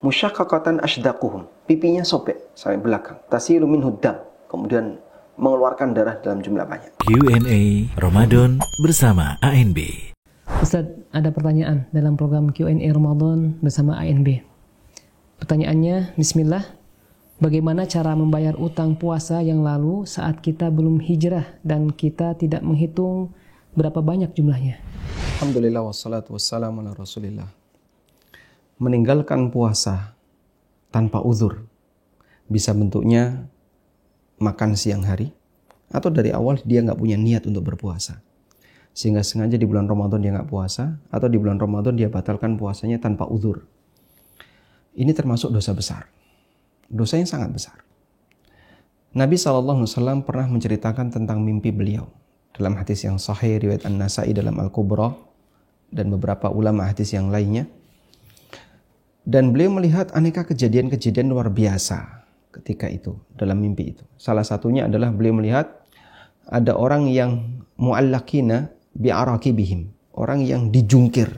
Musyaqqaqatan ashdaquhum, pipinya sobek sampai belakang. Tasilu minhu dam, kemudian mengeluarkan darah dalam jumlah banyak. Q&A Ramadan bersama ANB. Ustaz, ada pertanyaan dalam program Q&A Ramadan bersama ANB. Pertanyaannya, bismillah, bagaimana cara membayar utang puasa yang lalu saat kita belum hijrah dan kita tidak menghitung berapa banyak jumlahnya? Alhamdulillah wassalatu wassalamu ala rasulillah. Meninggalkan puasa tanpa uzur bisa bentuknya makan siang hari, atau dari awal dia nggak punya niat untuk berpuasa, sehingga sengaja di bulan Ramadan dia nggak puasa, atau di bulan Ramadan dia batalkan puasanya tanpa uzur. Ini termasuk dosa besar, dosa yang sangat besar. Nabi SAW pernah menceritakan tentang mimpi beliau dalam hadis yang sahih riwayat An-Nasa'i dalam Al-Kubra dan beberapa ulama hadis yang lainnya. Dan beliau melihat aneka kejadian-kejadian luar biasa ketika itu, dalam mimpi itu. Salah satunya adalah beliau melihat ada orang yang mu'allakina bi'arakibihim, orang yang dijungkir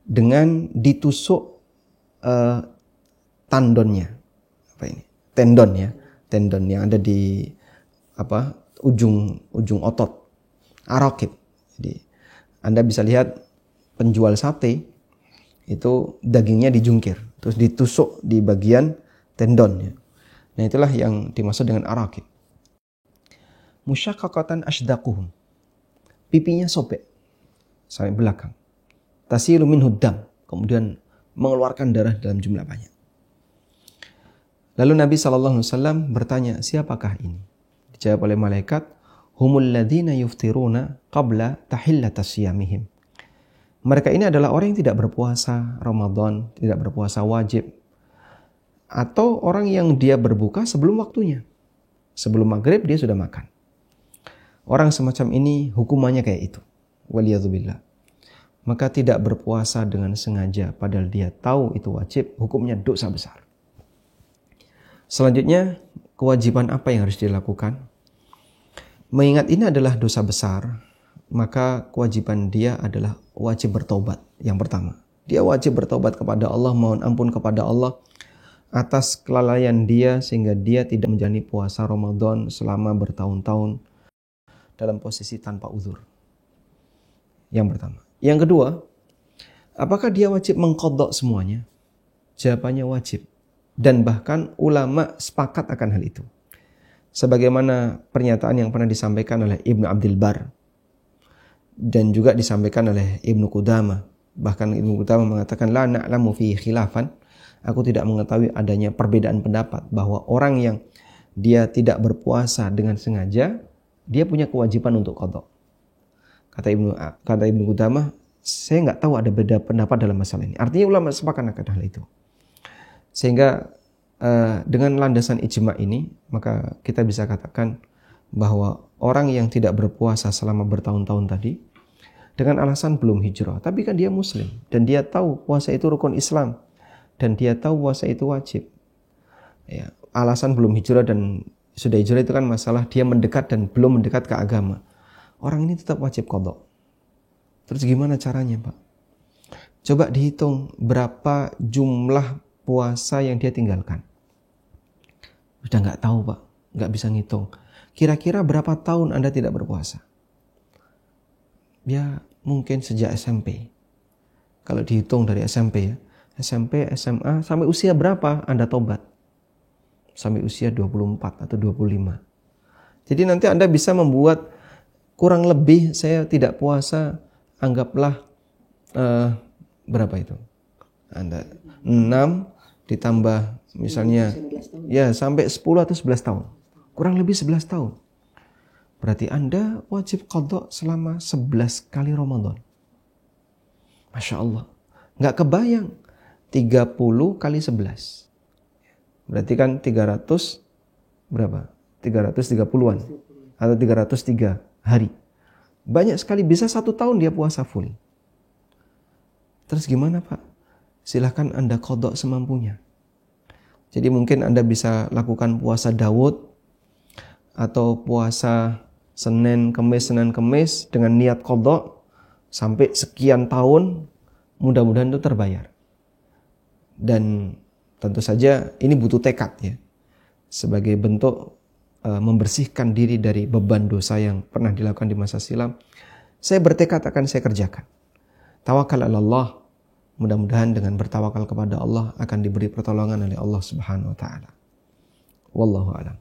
dengan ditusuk tendonnya. Apa ini? Tendon ya, tendon yang ada di ujung otot, arakib. Jadi Anda bisa lihat penjual sate itu dagingnya dijungkir, terus ditusuk di bagian tendonnya. Nah, itulah yang dimaksud dengan arakib. Musyaqqaqatan ashdaquhum, pipinya sobek sampai belakang. Tasilu minhu dam, kemudian mengeluarkan darah dalam jumlah banyak. Lalu Nabi SAW bertanya, siapakah ini? Dijawab oleh malaikat, humul ladzina yuftiruna qabla tahillatas siyamihim. Mereka ini adalah orang yang tidak berpuasa Ramadan, tidak berpuasa wajib, atau orang yang dia berbuka sebelum waktunya. Sebelum maghrib dia sudah makan. Orang semacam ini hukumannya kayak itu. Waliyadzubillah. Maka tidak berpuasa dengan sengaja padahal dia tahu itu wajib, hukumnya dosa besar. Selanjutnya, kewajiban apa yang harus dilakukan? Mengingat ini adalah dosa besar, maka kewajiban dia adalah wajib bertobat. Yang pertama, dia wajib bertobat kepada Allah, mohon ampun kepada Allah atas kelalaian dia sehingga dia tidak menjalani puasa Ramadan selama bertahun-tahun dalam posisi tanpa uzur. Yang pertama. Yang kedua, apakah dia wajib mengqadha semuanya? Jawabannya wajib. Dan bahkan ulama sepakat akan hal itu. Sebagaimana pernyataan yang pernah disampaikan oleh Ibnu Abdul Bar dan juga disampaikan oleh Ibnu Qudamah. Bahkan Ibnu Qudamah mengatakan la na'lamu fi khilafan. Aku tidak mengetahui adanya perbedaan pendapat bahwa orang yang dia tidak berpuasa dengan sengaja, dia punya kewajiban untuk qadha. Kata Ibnu Qudamah, saya nggak tahu ada beda pendapat dalam masalah ini. Artinya ulama sepakat akan hal itu. Sehingga dengan landasan ijma ini, maka kita bisa katakan bahwa orang yang tidak berpuasa selama bertahun-tahun tadi dengan alasan belum hijrah, tapi kan dia muslim dan dia tahu puasa itu rukun Islam dan dia tahu puasa itu wajib. Ya, alasan belum hijrah dan sudah hijrah itu kan masalah dia mendekat dan belum mendekat ke agama. Orang ini tetap wajib qadha. Terus gimana caranya, Pak? Coba dihitung berapa jumlah puasa yang dia tinggalkan. Sudah nggak tahu, Pak, nggak bisa ngitung. Kira-kira berapa tahun Anda tidak berpuasa? Ya mungkin sejak SMP. Kalau dihitung dari SMP ya. SMP, SMA, sampai usia berapa Anda tobat? Sampai usia 24 atau 25. Jadi nanti Anda bisa membuat kurang lebih saya tidak puasa, anggaplah berapa itu? Anda 6 ditambah misalnya ya sampai 10 atau 11 tahun. Kurang lebih 11 tahun. Berarti Anda wajib qadha selama 11 kali Ramadan. Masya Allah. Nggak kebayang. 30 kali 11. Berarti kan 300 berapa? 330-an. Atau 303 hari. Banyak sekali. Bisa 1 tahun dia puasa full. Terus gimana, Pak? Silahkan Anda qadha semampunya. Jadi mungkin Anda bisa lakukan puasa Daud atau puasa Senin Kemis dengan niat qadha sampai sekian tahun, mudah-mudahan itu terbayar. Dan tentu saja ini butuh tekad ya. Sebagai bentuk membersihkan diri dari beban dosa yang pernah dilakukan di masa silam, saya bertekad akan saya kerjakan. Tawakal ala Allah, mudah-mudahan dengan bertawakal kepada Allah akan diberi pertolongan oleh Allah Subhanahu wa taala. Wallahu a'lam.